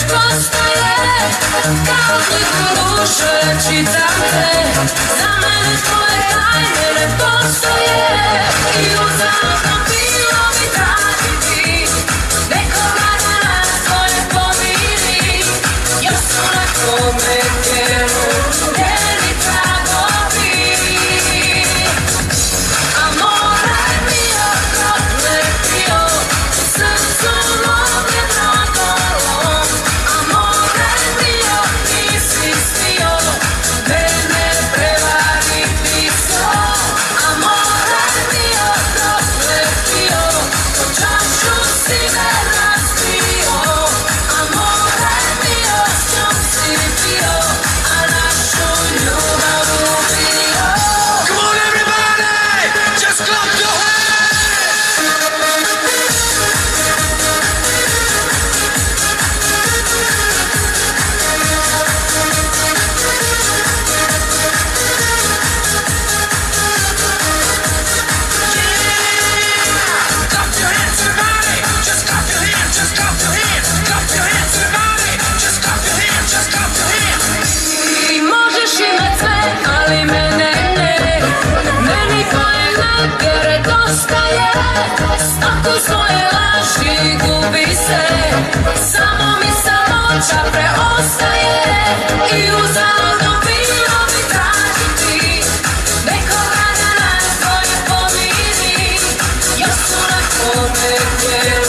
postaje kao kliku duše, čitam te. Za mene tvoje tajne ne postoje i uzaludno bilo mi tražiti nekoga da nas dvoje pomiri. Još su na tvome tijelu njeni tragovi. Amore mio, prokletio, u srcu mom je tragalo. Amore mio, nisi smio mene prevariti so. Amore mio, prokletio, po čašu si me razbio. Amore mio, s njom si pio, a našu ljubav ubio. Come on, everybody! Just clap your clap your hands, everybody! Just clap your hands, just clap your hands, clap your hands, everybody! Just clap your hands, just clap your hands. Ti možeš imat sve, ali mene ne. Meni tvoje nevjere dosta je. Stoku svoje laži gubi se. Samo mi samoća preostaje. I uzaludno bilo mi tražiti nekoga da nas dvoje pomiri. Još su na tvome tijelu